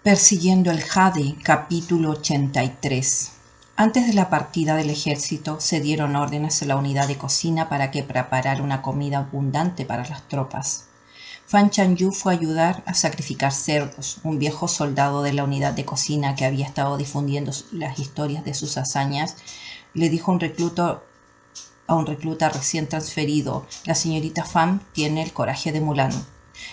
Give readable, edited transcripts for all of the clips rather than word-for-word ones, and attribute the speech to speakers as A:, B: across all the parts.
A: Persiguiendo el jade, capítulo 83. Antes de la partida del ejército, se dieron órdenes a la unidad de cocina para que preparara una comida abundante para las tropas. Fan Chanyu fue a ayudar a sacrificar cerdos. Un viejo soldado de la unidad de cocina que había estado difundiendo las historias de sus hazañas le dijo a un recluta recién transferido: la señorita Fan tiene el coraje de Mulan.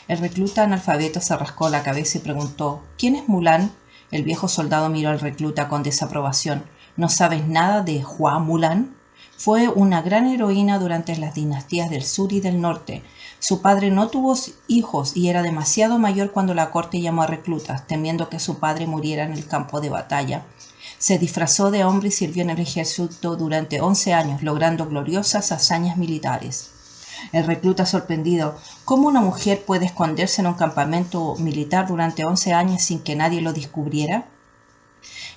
A: El recluta analfabeto se rascó la cabeza y preguntó: ¿Quién es Mulan? El viejo soldado miró al recluta con desaprobación. ¿No sabes nada de Hua Mulan? Fue una gran heroína durante las dinastías del sur y del norte. Su padre no tuvo hijos y era demasiado mayor cuando la corte llamó a reclutas, temiendo que su padre muriera en el campo de batalla. Se disfrazó de hombre y sirvió en el ejército durante 11 años, logrando gloriosas hazañas militares. El recluta sorprendido: ¿cómo una mujer puede esconderse en un campamento militar durante 11 años sin que nadie lo descubriera?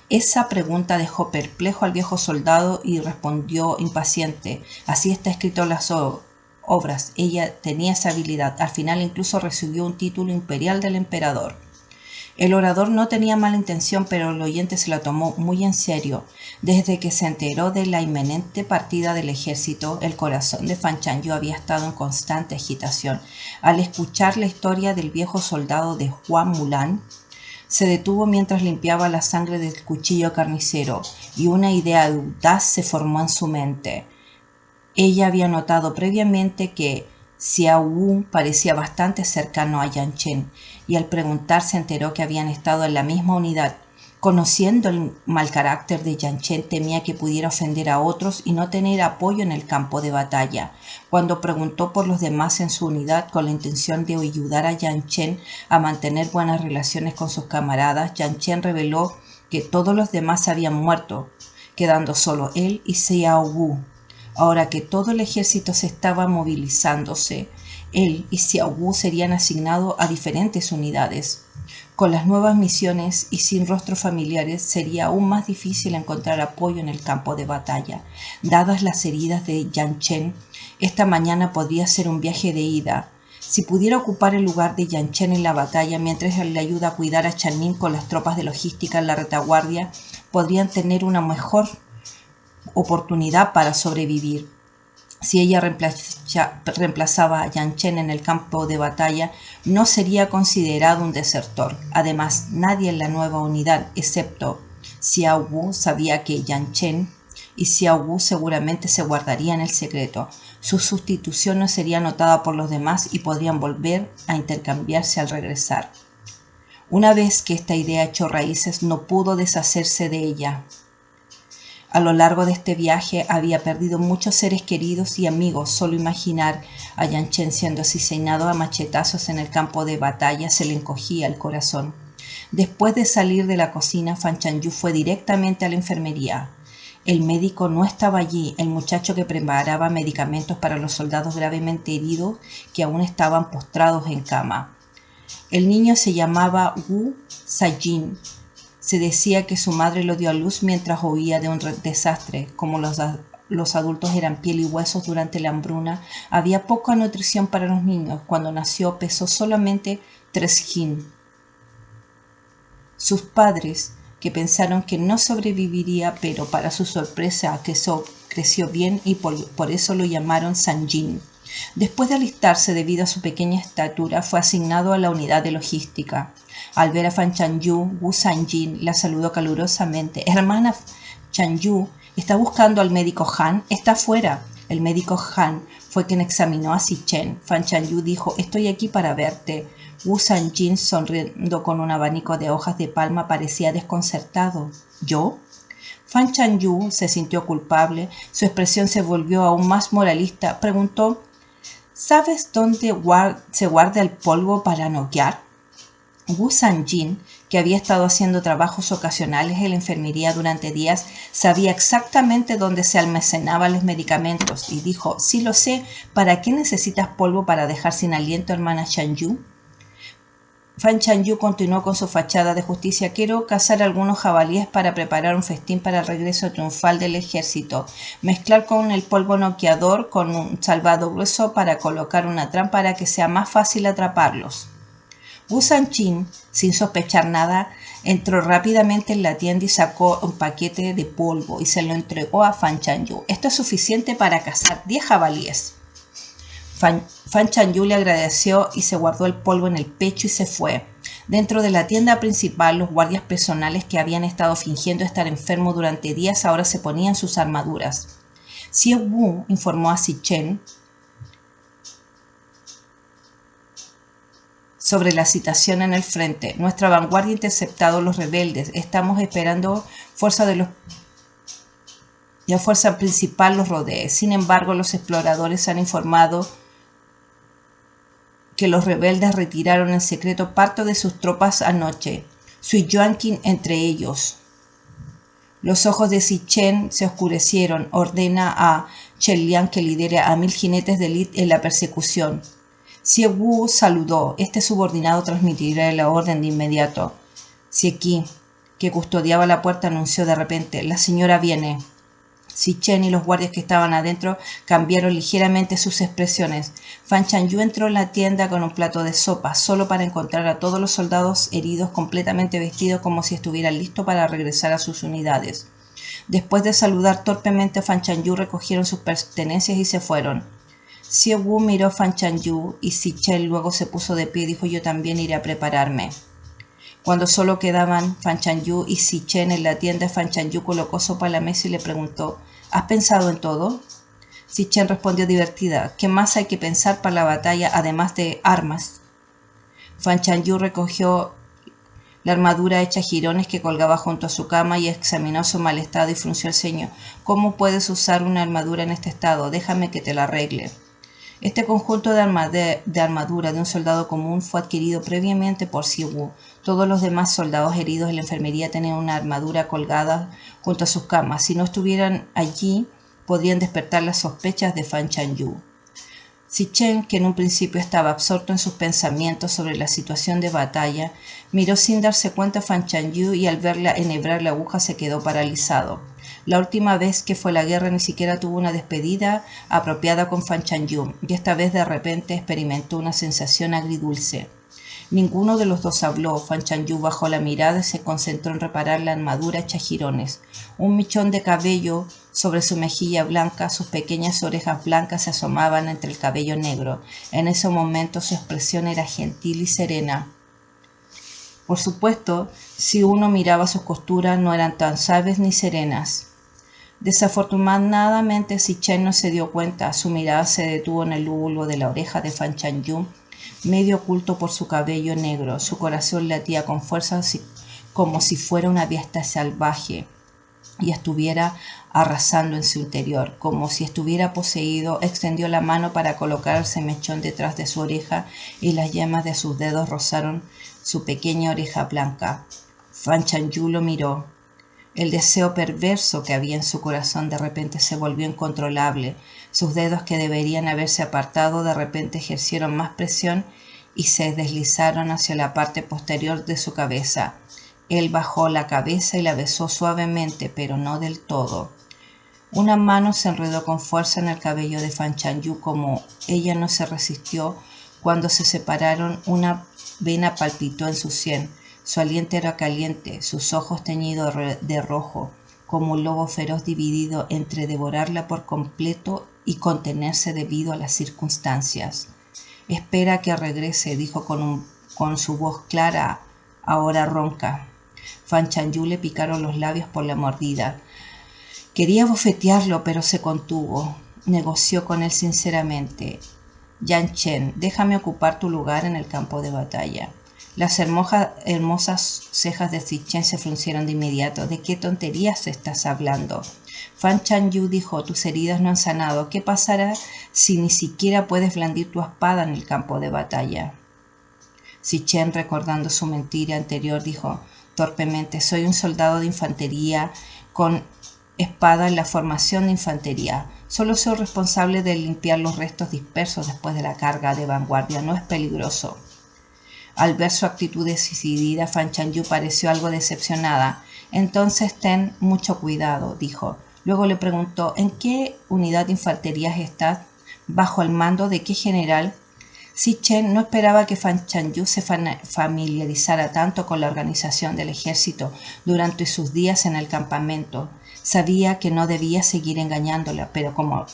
A: Esa pregunta dejó perplejo al viejo soldado y respondió impaciente: así está escrito en las obras. Ella tenía esa habilidad. Al final incluso recibió un título imperial del emperador. El orador no tenía mala intención, pero el oyente se la tomó muy en serio. Desde que se enteró de la inminente partida del ejército, el corazón de Fan Chanyu había estado en constante agitación. Al escuchar la historia del viejo soldado de Hua Mulan, se detuvo mientras limpiaba la sangre del cuchillo carnicero, y una idea audaz se formó en su mente. Ella había notado previamente que Xiao Wu parecía bastante cercano a Yan Chen, y al preguntar se enteró que habían estado en la misma unidad. Conociendo el mal carácter de Yan Chen, temía que pudiera ofender a otros y no tener apoyo en el campo de batalla. Cuando preguntó por los demás en su unidad con la intención de ayudar a Yan Chen a mantener buenas relaciones con sus camaradas, Yan Chen reveló que todos los demás habían muerto, quedando solo él y Xiao Wu. Ahora que todo el ejército se estaba movilizándose, él y Xiao Wu serían asignados a diferentes unidades. Con las nuevas misiones y sin rostros familiares, sería aún más difícil encontrar apoyo en el campo de batalla. Dadas las heridas de Yan Chen, esta mañana podría ser un viaje de ida. Si pudiera ocupar el lugar de Yan Chen en la batalla mientras él le ayuda a cuidar a Chanmin con las tropas de logística en la retaguardia, podrían tener una mejor oportunidad para sobrevivir. Si ella reemplazaba a Yan Chen en el campo de batalla, no sería considerado un desertor. Además, nadie en la nueva unidad, excepto Xiao Wu, sabía que Yan Chen y Xiao Wu seguramente se guardarían el secreto. Su sustitución no sería notada por los demás y podrían volver a intercambiarse al regresar. Una vez que esta idea echó raíces, no pudo deshacerse de ella. A lo largo de este viaje había perdido muchos seres queridos y amigos. Solo imaginar a Yan Chen siendo asesinado a machetazos en el campo de batalla se le encogía el corazón. Después de salir de la cocina, Fan Chanyu fue directamente a la enfermería. El médico no estaba allí. El muchacho que preparaba medicamentos para los soldados gravemente heridos que aún estaban postrados en cama. El niño se llamaba Wu Saijin. Se decía que su madre lo dio a luz mientras huía de un desastre. Como los adultos eran piel y huesos durante la hambruna, había poca nutrición para los niños. Cuando nació pesó solamente 3 hin. Sus padres, que pensaron que no sobreviviría, pero para su sorpresa creció bien y por eso lo llamaron Sanjin. Después de alistarse debido a su pequeña estatura, fue asignado a la unidad de logística. Al ver a Fan Chanyu, Wu Sanjin la saludó calurosamente. Hermana Chanyu, ¿está buscando al médico Han? Está fuera. El médico Han fue quien examinó a Si Chen. Fan Chanyu dijo: estoy aquí para verte. Wu Sanjin, sonriendo con un abanico de hojas de palma, parecía desconcertado. ¿Yo? Fan Chanyu se sintió culpable. Su expresión se volvió aún más moralista. Preguntó: ¿sabes dónde se guarda el polvo para noquear? Wu Sanjin, que había estado haciendo trabajos ocasionales en la enfermería durante días, sabía exactamente dónde se almacenaban los medicamentos y dijo: sí lo sé, ¿para qué necesitas polvo para dejar sin aliento, hermana Chanyu? Fan Chanyu continuó con su fachada de justicia: quiero cazar algunos jabalíes para preparar un festín para el regreso triunfal del ejército, mezclar con el polvo noqueador con un salvado grueso para colocar una trampa para que sea más fácil atraparlos. Wu Sanchin, sin sospechar nada, entró rápidamente en la tienda y sacó un paquete de polvo y se lo entregó a Fan Chanyu. Esto es suficiente para cazar 10 jabalíes. Fan Chanyu le agradeció y se guardó el polvo en el pecho y se fue. Dentro de la tienda principal, los guardias personales que habían estado fingiendo estar enfermos durante días ahora se ponían sus armaduras. Xie Wu informó a Si Chen sobre la situación en el frente. Nuestra vanguardia ha interceptado a los rebeldes. Estamos esperando la fuerza principal los rodee. Sin embargo, los exploradores han informado que los rebeldes retiraron en secreto parte de sus tropas anoche, Sui Yuanqing entre ellos. Los ojos de Si Chen se oscurecieron. Ordena a Chen Liang que lidere a 1000 jinetes de élite en la persecución. Xie Wu saludó. Este subordinado transmitirá la orden de inmediato. Xie Qi, que custodiaba la puerta, anunció de repente: «La señora viene». Si Chen y los guardias que estaban adentro cambiaron ligeramente sus expresiones. Fan Chanyu entró en la tienda con un plato de sopa, solo para encontrar a todos los soldados heridos completamente vestidos como si estuvieran listos para regresar a sus unidades. Después de saludar torpemente a Fan Chanyu, recogieron sus pertenencias y se fueron. Xie Wu miró a Fan Chanyu y Si Chen luego se puso de pie y dijo: «Yo también iré a prepararme». Cuando solo quedaban Fan Chanyu y Si Chen en la tienda, Fan Chanyu colocó sopa en la mesa y le preguntó: «¿Has pensado en todo?». Si Chen respondió divertida: «¿Qué más hay que pensar para la batalla además de armas?». Fan Chanyu recogió la armadura hecha jirones que colgaba junto a su cama y examinó su mal estado y frunció el ceño. «¿Cómo puedes usar una armadura en este estado? Déjame que te la arregle». Este conjunto de armadura de un soldado común fue adquirido previamente por Xie Wu. Todos los demás soldados heridos en la enfermería tenían una armadura colgada junto a sus camas. Si no estuvieran allí, podrían despertar las sospechas de Fan Chanyu. Si Chen, que en un principio estaba absorto en sus pensamientos sobre la situación de batalla, miró sin darse cuenta a Fan Chanyu y al verla enhebrar la aguja se quedó paralizado. La última vez que fue a la guerra ni siquiera tuvo una despedida apropiada con Fan Chanyu, y esta vez de repente experimentó una sensación agridulce. Ninguno de los dos habló. Fan Chanyu bajó la mirada y se concentró en reparar la armadura hecha jirones. Un mechón de cabello sobre su mejilla blanca, sus pequeñas orejas blancas se asomaban entre el cabello negro. En ese momento su expresión era gentil y serena. Por supuesto, si uno miraba sus costuras, no eran tan suaves ni serenas. Desafortunadamente, Si Chen no se dio cuenta. Su mirada se detuvo en el lóbulo de la oreja de Fan Chanyu, medio oculto por su cabello negro. Su corazón latía con fuerza como si fuera una bestia salvaje y estuviera arrasando en su interior. Como si estuviera poseído, extendió la mano para colocarse mechón detrás de su oreja y las yemas de sus dedos rozaron su pequeña oreja blanca. Fan Chanyu lo miró. El deseo perverso que había en su corazón de repente se volvió incontrolable. Sus dedos, que deberían haberse apartado, de repente ejercieron más presión y se deslizaron hacia la parte posterior de su cabeza. Él bajó la cabeza y la besó suavemente, pero no del todo. Una mano se enredó con fuerza en el cabello de Fan Chanyu. Como ella no se resistió, cuando se separaron, una vena palpitó en su sien. Su aliento era caliente, sus ojos teñidos de rojo, como un lobo feroz dividido entre devorarla por completo y contenerse debido a las circunstancias. «Espera que regrese», dijo con su voz clara, ahora ronca. Fan Chanyu le picaron los labios por la mordida. Quería bofetearlo, pero se contuvo. Negoció con él sinceramente. «Yan Chen, déjame ocupar tu lugar en el campo de batalla». Las hermosas cejas de Si Chen se fruncieron de inmediato. «¿De qué tonterías estás hablando?». Fan Chanyu dijo: «Tus heridas no han sanado. ¿Qué pasará si ni siquiera puedes blandir tu espada en el campo de batalla?». Si Chen, recordando su mentira anterior, dijo torpemente: «Soy un soldado de infantería con espada en la formación de infantería. Solo soy responsable de limpiar los restos dispersos después de la carga de vanguardia. No es peligroso». Al ver su actitud decidida, Fan Chanyu pareció algo decepcionada. «Entonces ten mucho cuidado», dijo. Luego le preguntó: «¿En qué unidad de infantería estás? ¿Bajo el mando de qué general?». Chen no esperaba que Fan Chanyu se familiarizara tanto con la organización del ejército durante sus días en el campamento. Sabía que no debía seguir engañándola, pero como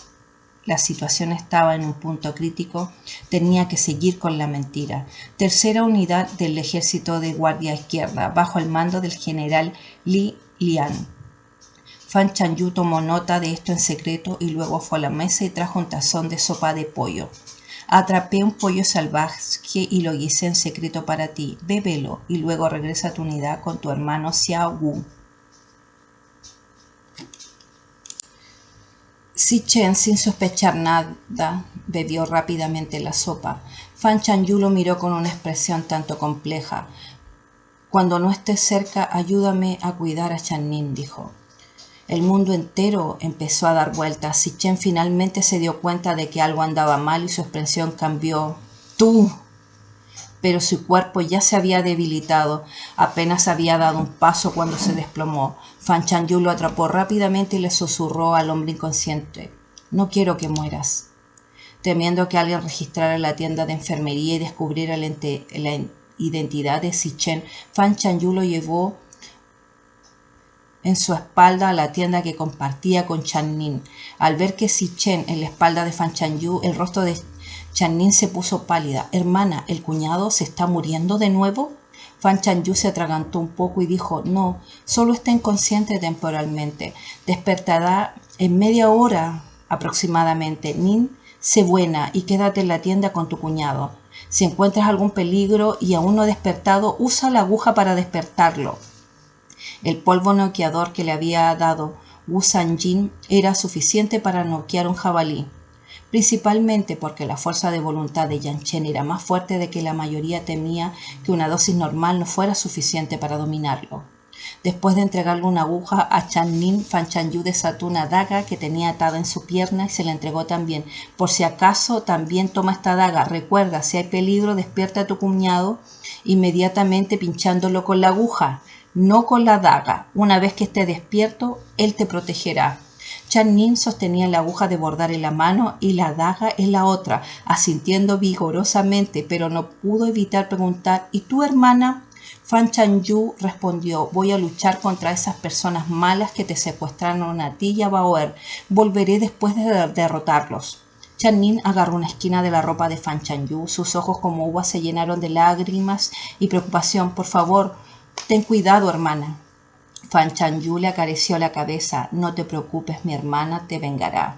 A: la situación estaba en un punto crítico, tenía que seguir con la mentira. Tercera unidad del ejército de guardia izquierda, bajo el mando del general Li Lian. Fan Chanyu tomó nota de esto en secreto y luego fue a la mesa y trajo un tazón de sopa de pollo. Atrapé un pollo salvaje y lo guisé en secreto para ti. Bébelo y luego regresa a tu unidad con tu hermano Xiao Wu. Chen, sin sospechar nada, bebió rápidamente la sopa. Fan Chanyu lo miró con una expresión tanto compleja. Cuando no estés cerca, ayúdame a cuidar a Channin, dijo. El mundo entero empezó a dar vueltas. Chen finalmente se dio cuenta de que algo andaba mal y su expresión cambió. ¡Tú! Pero su cuerpo ya se había debilitado. Apenas había dado un paso cuando se desplomó. Fan Chanyu lo atrapó rápidamente y le susurró al hombre inconsciente. No quiero que mueras. Temiendo que alguien registrara la tienda de enfermería y descubriera la identidad de Chen, Fan Chanyu lo llevó en su espalda a la tienda que compartía con Channin. Al ver que Chen en la espalda de Fan Chanyu, el rostro de Channin se puso pálida. Hermana, ¿el cuñado se está muriendo de nuevo? Fan Chanyu se atragantó un poco y dijo, no, solo está inconsciente temporalmente. Despertará en media hora aproximadamente. Nin, sé buena y quédate en la tienda con tu cuñado. Si encuentras algún peligro y aún no ha despertado, usa la aguja para despertarlo. El polvo noqueador que le había dado Wu Sanjin era suficiente para noquear un jabalí, principalmente porque la fuerza de voluntad de Yan Chen era más fuerte de que la mayoría temía que una dosis normal no fuera suficiente para dominarlo. Después de entregarle una aguja a Channin, Fan Chanyu desató una daga que tenía atada en su pierna y se la entregó también. Por si acaso, también toma esta daga. Recuerda, si hay peligro, despierta a tu cuñado inmediatamente pinchándolo con la aguja, no con la daga. Una vez que esté despierto, él te protegerá. Channin sostenía la aguja de bordar en la mano y la daga en la otra, asintiendo vigorosamente, pero no pudo evitar preguntar, ¿y tu hermana? Fan Chanyu respondió, voy a luchar contra esas personas malas que te secuestraron a ti y a Baoer. Volveré después de derrotarlos. Channin agarró una esquina de la ropa de Fan Chanyu. Sus ojos como uvas se llenaron de lágrimas y preocupación. Por favor, ten cuidado, hermana. Fan Chanyu le acarició la cabeza. No te preocupes, mi hermana te vengará.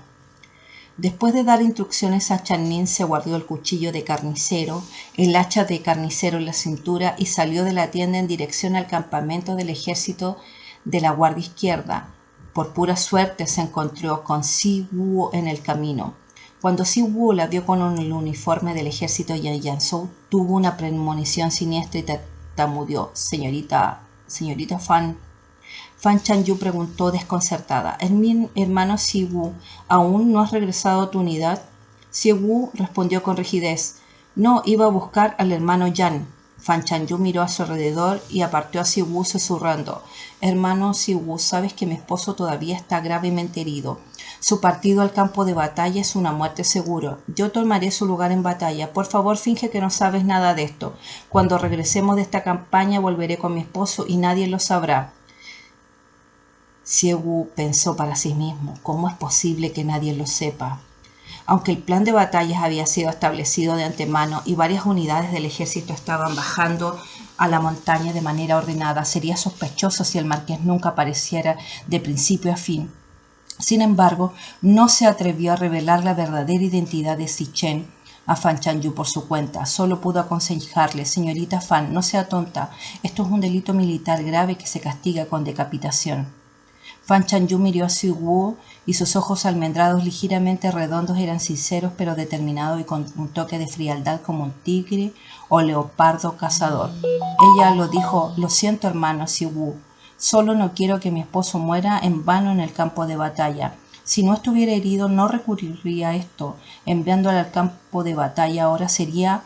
A: Después de dar instrucciones a Channin, se guardó el cuchillo de carnicero, el hacha de carnicero en la cintura y salió de la tienda en dirección al campamento del ejército de la guardia izquierda. Por pura suerte se encontró con Si Wu en el camino. Cuando Si Wu la vio con el uniforme del ejército de Yanzhou, tuvo una premonición siniestra y tartamudeó. Señorita Fan. Fan Chanyu preguntó desconcertada. ¿Es mi hermano Si Wu? ¿Aún no has regresado a tu unidad? Si Wu respondió con rigidez. No, iba a buscar al hermano Yan. Fan Chanyu miró a su alrededor y apartó a Si Wu susurrando. Hermano Si Wu, sabes que mi esposo todavía está gravemente herido. Su partido al campo de batalla es una muerte segura. Yo tomaré su lugar en batalla. Por favor, finge que no sabes nada de esto. Cuando regresemos de esta campaña volveré con mi esposo y nadie lo sabrá. Si Wu pensó para sí mismo, ¿cómo es posible que nadie lo sepa? Aunque el plan de batallas había sido establecido de antemano y varias unidades del ejército estaban bajando a la montaña de manera ordenada, sería sospechoso si el marqués nunca apareciera de principio a fin. Sin embargo, no se atrevió a revelar la verdadera identidad de Chen a Fan Chanyu por su cuenta. Solo pudo aconsejarle, señorita Fan, no sea tonta, esto es un delito militar grave que se castiga con decapitación. Fan Chanyu miró a Si Wu y sus ojos almendrados ligeramente redondos eran sinceros pero determinados y con un toque de frialdad como un tigre o leopardo cazador. Ella lo dijo, lo siento hermano Si Wu, solo no quiero que mi esposo muera en vano en el campo de batalla. Si no estuviera herido no recurriría a esto. Enviándolo al campo de batalla ahora sería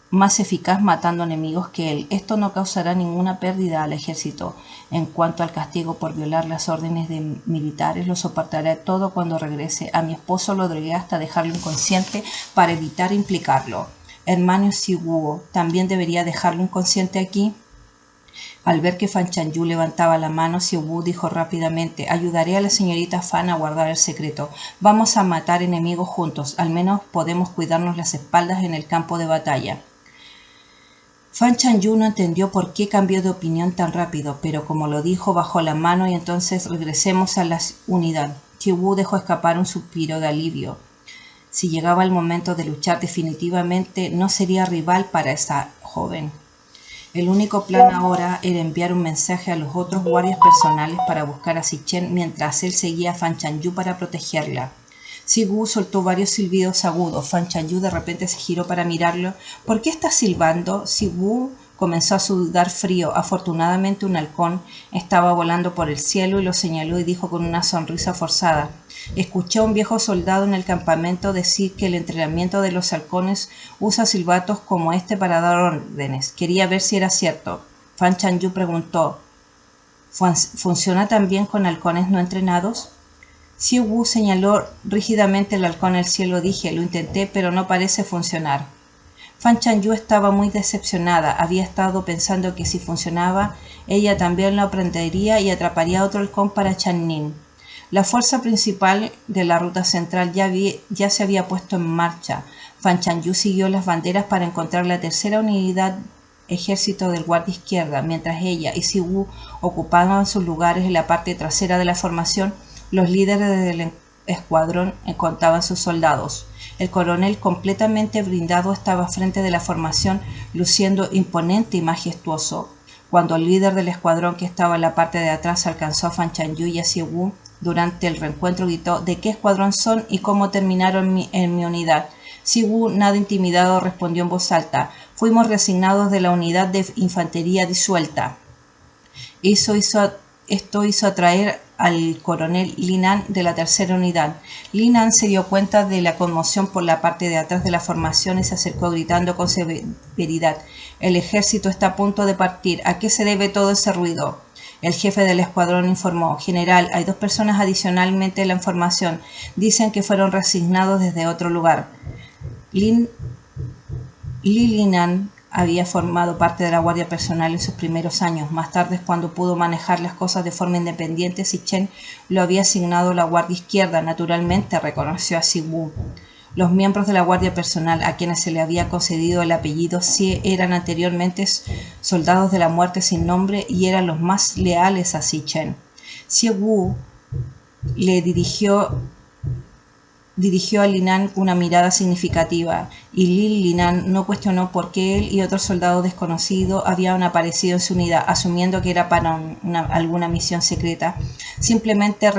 A: más eficaz matando enemigos que él. Esto no causará ninguna pérdida al ejército. En cuanto al castigo por violar las órdenes de militares, lo soportaré todo cuando regrese. A mi esposo lo drogué hasta dejarlo inconsciente para evitar implicarlo. Hermano Siwoo, ¿también debería dejarlo inconsciente aquí? Al ver que Fan Chanyu levantaba la mano, Siwoo dijo rápidamente: ayudaré a la señorita Fan a guardar el secreto. Vamos a matar enemigos juntos. Al menos podemos cuidarnos las espaldas en el campo de batalla. Fan Chanyu no entendió por qué cambió de opinión tan rápido, pero como lo dijo, bajó la mano y entonces regresemos a la unidad. Siwoo dejó escapar un suspiro de alivio. Si llegaba el momento de luchar definitivamente, no sería rival para esa joven. El único plan ahora era enviar un mensaje a los otros guardias personales para buscar a Si-Chen mientras él seguía a Fan Chanyu para protegerla. Siwoo soltó varios silbidos agudos. Fan Chanyu de repente se giró para mirarlo. ¿Por qué estás silbando? Siwoo comenzó a sudar frío. Afortunadamente un halcón estaba volando por el cielo y lo señaló y dijo con una sonrisa forzada: escuché a un viejo soldado en el campamento decir que el entrenamiento de los halcones usa silbatos como este para dar órdenes. Quería ver si era cierto. Fan Chanyu preguntó: ¿funciona también con halcones no entrenados? Siwoo señaló rígidamente el halcón al cielo. Dije, lo intenté, pero no parece funcionar. Fan Chanyu estaba muy decepcionada. Había estado pensando que si funcionaba, ella también lo aprendería y atraparía a otro halcón para Channin. La fuerza principal de la ruta central ya se había puesto en marcha. Fan Chanyu siguió las banderas para encontrar la tercera unidad ejército del guardia izquierda. Mientras ella y Siwoo ocupaban sus lugares en la parte trasera de la formación, los líderes del escuadrón contaban sus soldados. El coronel, completamente blindado, estaba frente de la formación, luciendo imponente y majestuoso. Cuando el líder del escuadrón, que estaba en la parte de atrás, alcanzó a Fan Chanyu y a Siwoo durante el reencuentro, gritó: ¿de qué escuadrón son y cómo terminaron en mi unidad? Siwoo, nada intimidado, respondió en voz alta: fuimos resignados de la unidad de infantería disuelta. Esto hizo atraer al coronel Linan de la tercera unidad. Linan se dio cuenta de la conmoción por la parte de atrás de la formación y se acercó gritando con severidad: el ejército está a punto de partir. ¿A qué se debe todo ese ruido? El jefe del escuadrón informó: general, hay 2 personas adicionalmente en la formación. Dicen que fueron resignados desde otro lugar. Linan había formado parte de la guardia personal en sus primeros años. Más tarde, cuando pudo manejar las cosas de forma independiente, Si-Chen lo había asignado a la guardia izquierda. Naturalmente, reconoció a Siwoo. Los miembros de la guardia personal a quienes se le había concedido el apellido Si eran anteriormente soldados de la muerte sin nombre y eran los más leales a Si-Chen. Siwoo le dirigió a Linan una mirada significativa, y Linan no cuestionó por qué él y otro soldado desconocido habían aparecido en su unidad, asumiendo que era para alguna misión secreta. Simplemente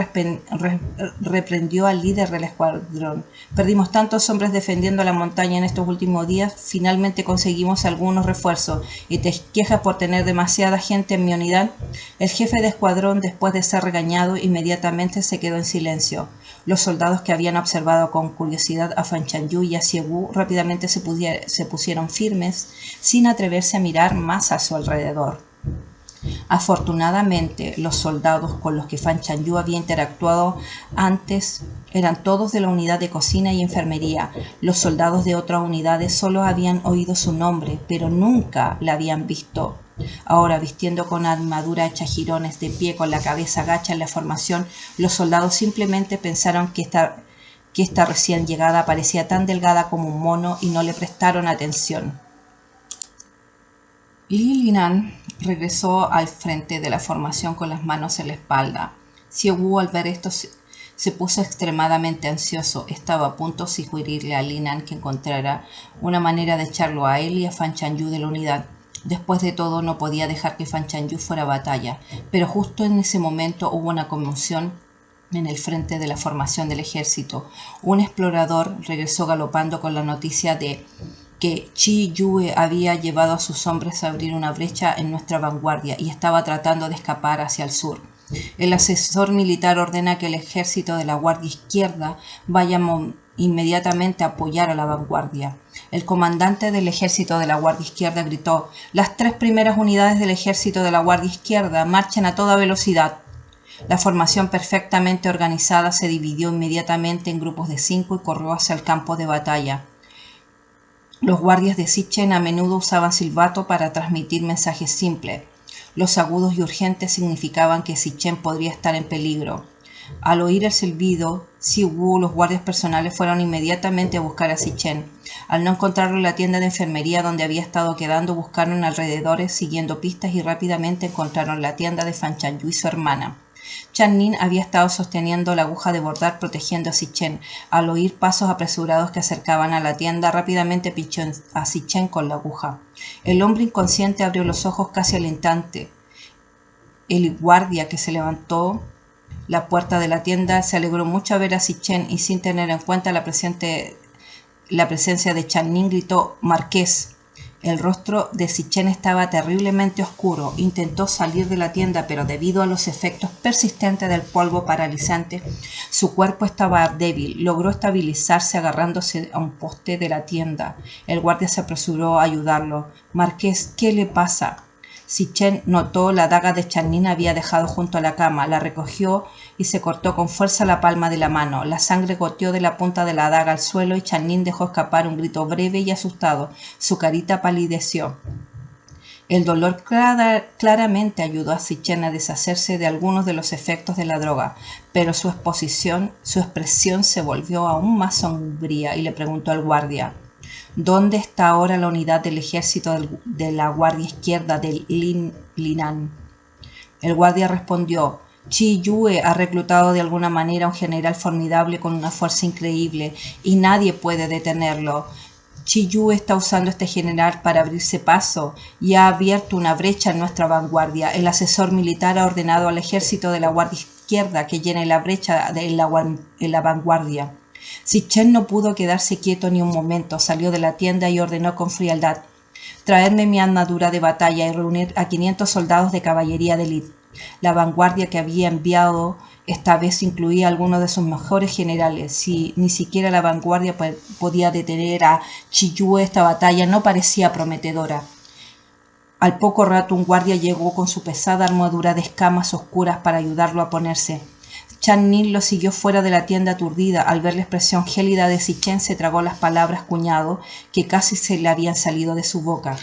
A: reprendió al líder del escuadrón. Perdimos tantos hombres defendiendo la montaña en estos últimos días, finalmente conseguimos algunos refuerzos, y te quejas por tener demasiada gente en mi unidad. El jefe de escuadrón, después de ser regañado, inmediatamente se quedó en silencio. Los soldados que habían observado con curiosidad a Fan Chanyu y a Siwoo rápidamente se pusieron firmes, sin atreverse a mirar más a su alrededor. Afortunadamente, los soldados con los que Fan Chanyu había interactuado antes eran todos de la unidad de cocina y enfermería. Los soldados de otras unidades solo habían oído su nombre, pero nunca la habían visto. Ahora, vistiendo con armadura hecha jirones, de pie con la cabeza agacha en la formación, los soldados simplemente pensaron que esta recién llegada parecía tan delgada como un mono y no le prestaron atención. Linan regresó al frente de la formación con las manos en la espalda. Siwoo, al ver esto, se puso extremadamente ansioso. Estaba a punto de sugerirle a Linan que encontrara una manera de echarlo a él y a Fan Chanyu de la unidad. Después de todo, no podía dejar que Fan Chanyu fuera a batalla, pero justo en ese momento hubo una conmoción en el frente de la formación del ejército. Un explorador regresó galopando con la noticia de que Chi Yue había llevado a sus hombres a abrir una brecha en nuestra vanguardia y estaba tratando de escapar hacia el sur. El asesor militar ordena que el ejército de la guardia izquierda vaya inmediatamente a apoyar a la vanguardia. El comandante del ejército de la guardia izquierda gritó: las 3 primeras unidades del ejército de la guardia izquierda marchen a toda velocidad. La formación perfectamente organizada se dividió inmediatamente en grupos de 5 y corrió hacia el campo de batalla. Los guardias de Sitchin a menudo usaban silbato para transmitir mensajes simples. Los agudos y urgentes significaban que Sitchin podría estar en peligro. Al oír el silbido, Si-Woo, los guardias personales fueron inmediatamente a buscar a Sitchin. Al no encontrarlo en la tienda de enfermería donde había estado quedando, buscaron alrededores siguiendo pistas y rápidamente encontraron la tienda de Fan Chanyu y su hermana. Chan-nin había estado sosteniendo la aguja de bordar protegiendo a Si-Chen. Al oír pasos apresurados que acercaban a la tienda, rápidamente pinchó a Si-Chen con la aguja. El hombre inconsciente abrió los ojos casi al instante. El guardia que se levantó la puerta de la tienda se alegró mucho a ver a Si-Chen y sin tener en cuenta la presencia de Chan-nin gritó «Marqués». El rostro de Si-Chen estaba terriblemente oscuro. Intentó salir de la tienda, pero debido a los efectos persistentes del polvo paralizante, su cuerpo estaba débil. Logró estabilizarse agarrándose a un poste de la tienda. El guardia se apresuró a ayudarlo. «Marqués, ¿qué le pasa?» Si-Chen notó la daga de Chan-nin había dejado junto a la cama, la recogió y se cortó con fuerza la palma de la mano. La sangre goteó de la punta de la daga al suelo y Chan-nin dejó escapar un grito breve y asustado. Su carita palideció. El dolor claramente ayudó a Si-Chen a deshacerse de algunos de los efectos de la droga, pero su expresión se volvió aún más sombría y le preguntó al guardia: ¿Dónde está ahora la unidad del ejército de la guardia izquierda del Linan? El guardia respondió: Chi Yue ha reclutado de alguna manera a un general formidable con una fuerza increíble y nadie puede detenerlo. Chi Yue está usando este general para abrirse paso y ha abierto una brecha en nuestra vanguardia. El asesor militar ha ordenado al ejército de la guardia izquierda que llene la brecha en la vanguardia. Si-Chen no pudo quedarse quieto ni un momento, salió de la tienda y ordenó con frialdad: «Traedme mi armadura de batalla y reunir a 500 soldados de caballería de élite». La vanguardia que había enviado esta vez incluía a algunos de sus mejores generales. Si ni siquiera la vanguardia podía detener a Chi Yue, esta batalla no parecía prometedora. Al poco rato un guardia llegó con su pesada armadura de escamas oscuras para ayudarlo a ponerse. Chan-nin lo siguió fuera de la tienda aturdida. Al ver la expresión gélida de Si-Chen, se tragó las palabras cuñado que casi se le habían salido de su boca.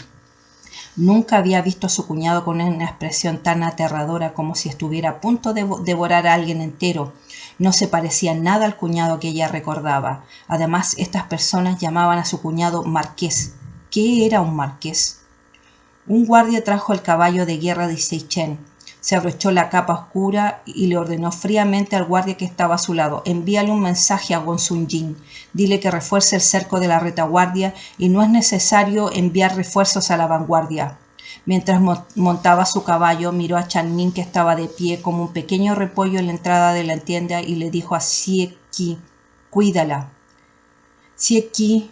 A: Nunca había visto a su cuñado con una expresión tan aterradora, como si estuviera a punto de devorar a alguien entero. No se parecía nada al cuñado que ella recordaba. Además, estas personas llamaban a su cuñado marqués. ¿Qué era un marqués? Un guardia trajo el caballo de guerra de Si-Chen. Se abrochó la capa oscura y le ordenó fríamente al guardia que estaba a su lado: «Envíale un mensaje a Gonsun-Jin. Dile que refuerce el cerco de la retaguardia y no es necesario enviar refuerzos a la vanguardia». Mientras montaba su caballo, miró a Chan-nin, que estaba de pie como un pequeño repollo en la entrada de la tienda, y le dijo a Sie-Ki: «Cuídala». Sie-Ki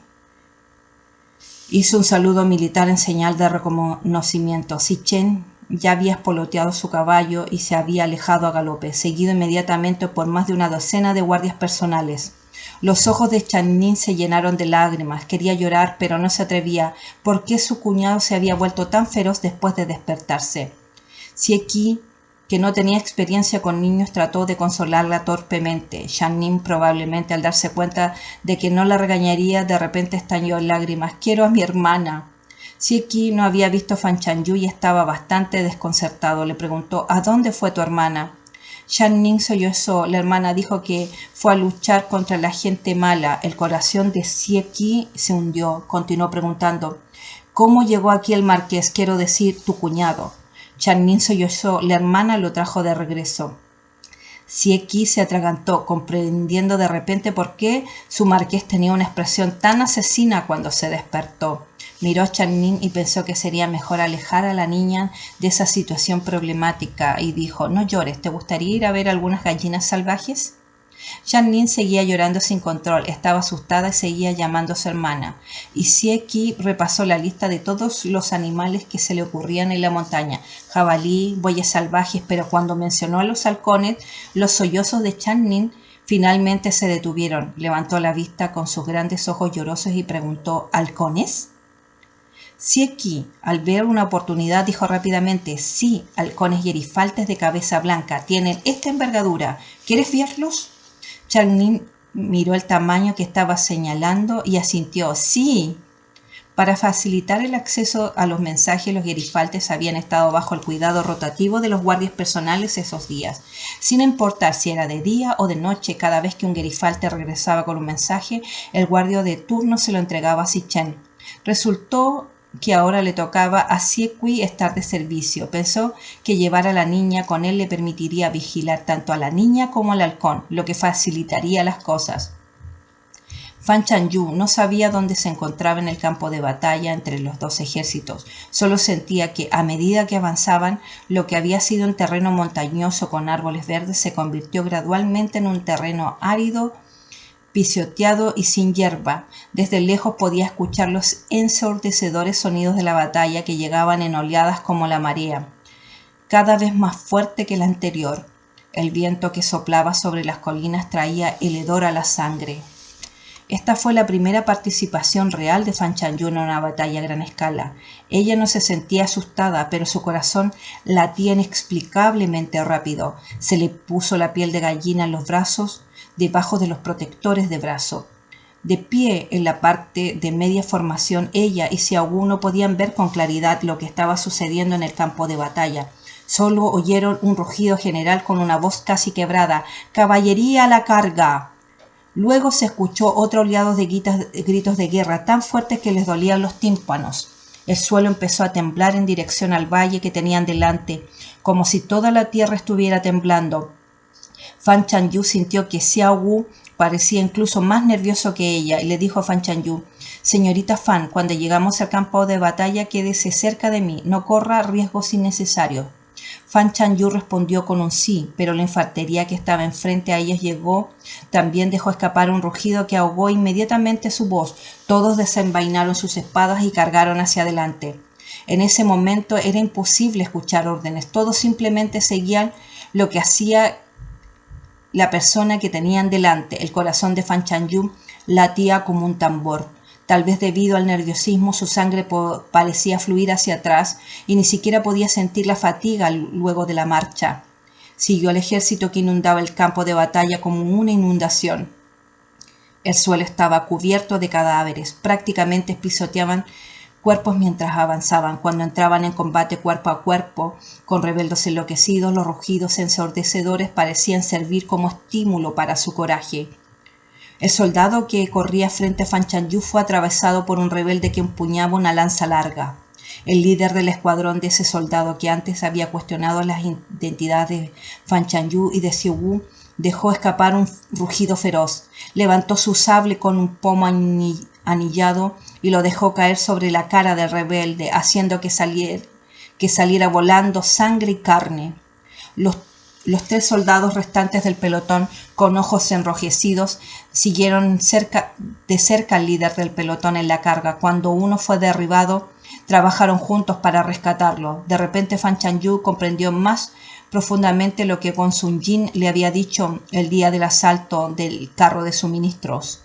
A: hizo un saludo militar en señal de reconocimiento. Si-Chen ya había espoloteado su caballo y se había alejado a galope, seguido inmediatamente por más de una docena de guardias personales. Los ojos de Chan-nin se llenaron de lágrimas. Quería llorar, pero no se atrevía. ¿Por qué su cuñado se había vuelto tan feroz después de despertarse? Sie-Ki, que no tenía experiencia con niños, trató de consolarla torpemente. Chan-nin, probablemente al darse cuenta de que no la regañaría, de repente estalló en lágrimas. «Quiero a mi hermana». Sie-Ki no había visto a Fan Chanyu y estaba bastante desconcertado. Le preguntó: «¿A dónde fue tu hermana?» Chan-nin sollozó. La hermana dijo que fue a luchar contra la gente mala. El corazón de Sie-Ki se hundió. Continuó preguntando: «¿Cómo llegó aquí el marqués? Quiero decir, tu cuñado». Chan-nin sollozó. La hermana lo trajo de regreso. Sie-Ki se atragantó, comprendiendo de repente por qué su marqués tenía una expresión tan asesina cuando se despertó. Miró a Chan-nin y pensó que sería mejor alejar a la niña de esa situación problemática y dijo: «No llores, ¿te gustaría ir a ver algunas gallinas salvajes?» Chan-nin seguía llorando sin control, estaba asustada y seguía llamando a su hermana. Y Sie-Ki repasó la lista de todos los animales que se le ocurrían en la montaña: jabalí, bueyes salvajes, pero cuando mencionó a los halcones, los sollozos de Chan-nin finalmente se detuvieron. Levantó la vista con sus grandes ojos llorosos y preguntó: «¿Halcones?» Sie-Ki, al ver una oportunidad, dijo rápidamente: «Sí, halcones gerifaltes de cabeza blanca, tienen esta envergadura. ¿Quieres verlos?» Chan-nin miró el tamaño que estaba señalando y asintió: «Sí». Para facilitar el acceso a los mensajes, los gerifaltes habían estado bajo el cuidado rotativo de los guardias personales esos días. Sin importar si era de día o de noche, cada vez que un gerifalte regresaba con un mensaje, el guardia de turno se lo entregaba a Sitchen. Resultó que ahora le tocaba a Siegui estar de servicio. Pensó que llevar a la niña con él le permitiría vigilar tanto a la niña como al halcón, lo que facilitaría las cosas. Fan Chanyu no sabía dónde se encontraba en el campo de batalla entre los dos ejércitos. Solo sentía que, a medida que avanzaban, lo que había sido un terreno montañoso con árboles verdes se convirtió gradualmente en un terreno árido, pisoteado y sin hierba. Desde lejos podía escuchar los ensordecedores sonidos de la batalla que llegaban en oleadas como la marea, cada vez más fuerte que la anterior. El viento que soplaba sobre las colinas traía el hedor a la sangre. Esta fue la primera participación real de Fan Chanyu en una batalla a gran escala. Ella no se sentía asustada, pero su corazón latía inexplicablemente rápido. Se le puso la piel de gallina en los brazos, debajo de los protectores de brazo. De pie en la parte de media formación, ella y Xiaogu no podían ver con claridad lo que estaba sucediendo en el campo de batalla. Solo oyeron un rugido general con una voz casi quebrada: «¡Caballería a la carga!». Luego se escuchó otro oleado de gritos de guerra tan fuertes que les dolían los tímpanos. El suelo empezó a temblar en dirección al valle que tenían delante, como si toda la tierra estuviera temblando. Fan Chanyu sintió que Xiaogu parecía incluso más nervioso que ella y le dijo a Fan Chanyu: «Señorita Fan, cuando llegamos al campo de batalla quédese cerca de mí, no corra riesgos innecesarios». Fan Chanyu respondió con un sí, pero la infantería que estaba enfrente a ellos llegó. También dejó escapar un rugido que ahogó inmediatamente su voz. Todos desenvainaron sus espadas y cargaron hacia adelante. En ese momento era imposible escuchar órdenes. Todos simplemente seguían lo que hacía la persona que tenían delante. El corazón de Fan Chanyu latía como un tambor. Tal vez debido al nerviosismo su sangre parecía fluir hacia atrás y ni siquiera podía sentir la fatiga luego de la marcha. Siguió al ejército que inundaba el campo de batalla como una inundación. El suelo estaba cubierto de cadáveres, prácticamente pisoteaban cuerpos mientras avanzaban. Cuando entraban en combate cuerpo a cuerpo, con rebeldes enloquecidos, los rugidos ensordecedores parecían servir como estímulo para su coraje. El soldado que corría frente a Fan Chanyu fue atravesado por un rebelde que empuñaba una lanza larga. El líder del escuadrón de ese soldado, que antes había cuestionado las identidades de Fan Chanyu y de Xiaogu, dejó escapar un rugido feroz. Levantó su sable con un pomo anillado y lo dejó caer sobre la cara del rebelde, haciendo que saliera volando sangre y carne. Los 3 soldados restantes del pelotón, con ojos enrojecidos, siguieron de cerca al líder del pelotón en la carga. Cuando uno fue derribado, trabajaron juntos para rescatarlo. De repente Fan Chanyu comprendió más profundamente lo que Gong Sun Jin le había dicho el día del asalto del carro de suministros.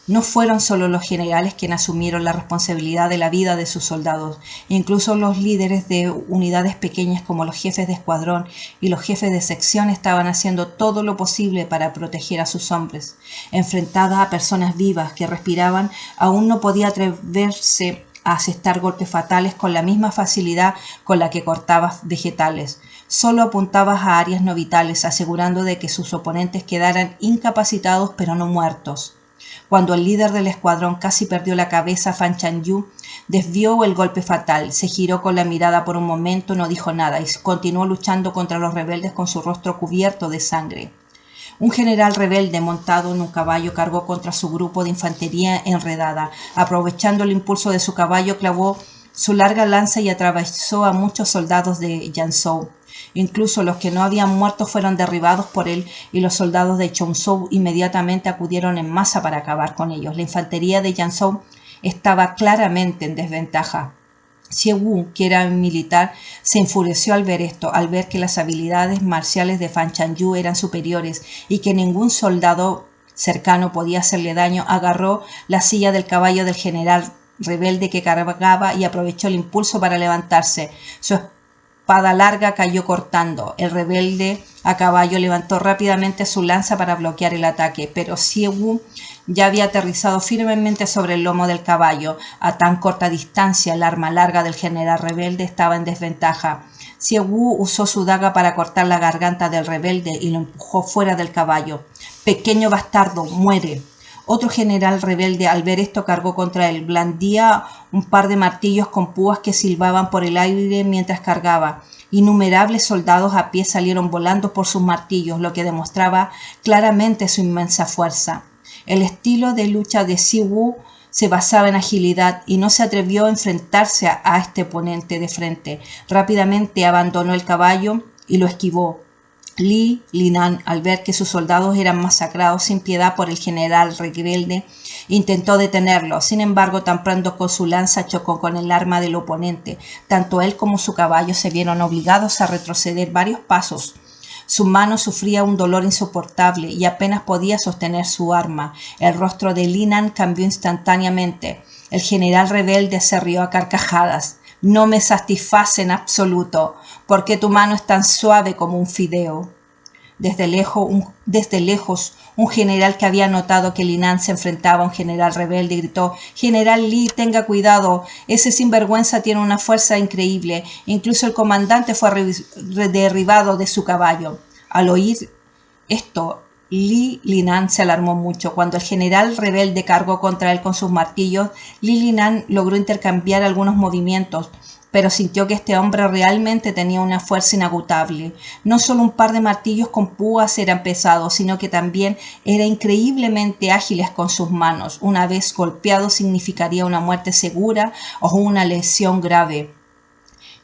A: No fueron solo los generales quienes asumieron la responsabilidad de la vida de sus soldados, incluso los líderes de unidades pequeñas como los jefes de escuadrón y los jefes de sección estaban haciendo todo lo posible para proteger a sus hombres. Enfrentada a personas vivas que respiraban, aún no podía atreverse a asestar golpes fatales con la misma facilidad con la que cortaba vegetales. Solo apuntaba a áreas no vitales, asegurando de que sus oponentes quedaran incapacitados pero no muertos. Cuando el líder del escuadrón casi perdió la cabeza, Fan Chanyu desvió el golpe fatal, se giró con la mirada por un momento, no dijo nada y continuó luchando contra los rebeldes con su rostro cubierto de sangre. Un general rebelde montado en un caballo cargó contra su grupo de infantería enredada. Aprovechando el impulso de su caballo, clavó su larga lanza y atravesó a muchos soldados de Yanzhou. Incluso los que no habían muerto fueron derribados por él y los soldados de Chongzhou inmediatamente acudieron en masa para acabar con ellos. La infantería de Yanzhou estaba claramente en desventaja. Xiaogu, que era militar, se enfureció al ver esto, al ver que las habilidades marciales de Fan Chanyu eran superiores y que ningún soldado cercano podía hacerle daño. Agarró la silla del caballo del general rebelde que cargaba y aprovechó el impulso para levantarse. Su espada larga cayó cortando. El rebelde a caballo levantó rápidamente su lanza para bloquear el ataque, pero Xie ya había aterrizado firmemente sobre el lomo del caballo. A tan corta distancia, el arma larga del general rebelde estaba en desventaja. Xie usó su daga para cortar la garganta del rebelde y lo empujó fuera del caballo. «Pequeño bastardo, muere». Otro general rebelde, al ver esto, cargó contra él. Blandía un par de martillos con púas que silbaban por el aire mientras cargaba. Innumerables soldados a pie salieron volando por sus martillos, lo que demostraba claramente su inmensa fuerza. El estilo de lucha de Xie se basaba en agilidad y no se atrevió a enfrentarse a este oponente de frente. Rápidamente abandonó el caballo y lo esquivó. Li Linan, al ver que sus soldados eran masacrados sin piedad por el general rebelde, intentó detenerlo. Sin embargo, tan pronto con su lanza chocó con el arma del oponente. Tanto él como su caballo se vieron obligados a retroceder varios pasos. Su mano sufría un dolor insoportable y apenas podía sostener su arma. El rostro de Linan cambió instantáneamente. El general rebelde se rió a carcajadas. «No me satisface en absoluto. ¿Por qué tu mano es tan suave como un fideo?» Desde lejos, un general que había notado que Linan se enfrentaba a un general rebelde gritó: «General Li, tenga cuidado. Ese sinvergüenza tiene una fuerza increíble. Incluso el comandante fue derribado de su caballo». Al oír esto, Li Linan se alarmó mucho. Cuando el general rebelde cargó contra él con sus martillos, Li Linan logró intercambiar algunos movimientos, pero sintió que este hombre realmente tenía una fuerza inagotable. No solo un par de martillos con púas eran pesados, sino que también era increíblemente ágiles con sus manos. Una vez golpeado significaría una muerte segura o una lesión grave.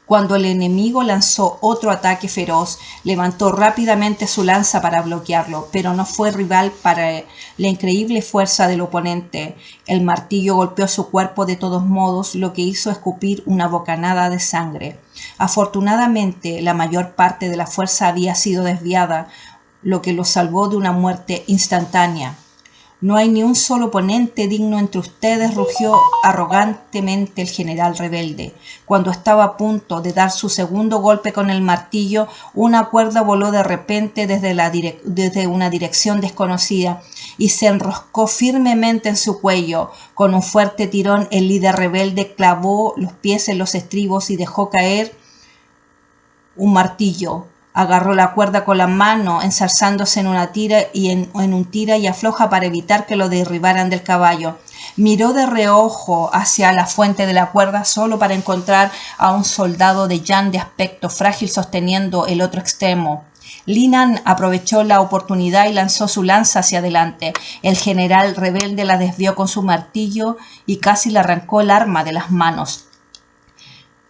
A: Cuando el enemigo lanzó otro ataque feroz, levantó rápidamente su lanza para bloquearlo, pero no fue rival para la increíble fuerza del oponente. El martillo golpeó su cuerpo de todos modos, lo que hizo escupir una bocanada de sangre. Afortunadamente, la mayor parte de la fuerza había sido desviada, lo que lo salvó de una muerte instantánea. «No hay ni un solo oponente digno entre ustedes», rugió arrogantemente el general rebelde. Cuando estaba a punto de dar su segundo golpe con el martillo, una cuerda voló de repente desde una dirección desconocida y se enroscó firmemente en su cuello. Con un fuerte tirón, el líder rebelde clavó los pies en los estribos y dejó caer un martillo. Agarró la cuerda con la mano, enzarzándose en una tira y en un tira y afloja para evitar que lo derribaran del caballo. Miró de reojo hacia la fuente de la cuerda solo para encontrar a un soldado de Yan de aspecto frágil sosteniendo el otro extremo. Linan aprovechó la oportunidad y lanzó su lanza hacia adelante. El general rebelde la desvió con su martillo y casi le arrancó el arma de las manos.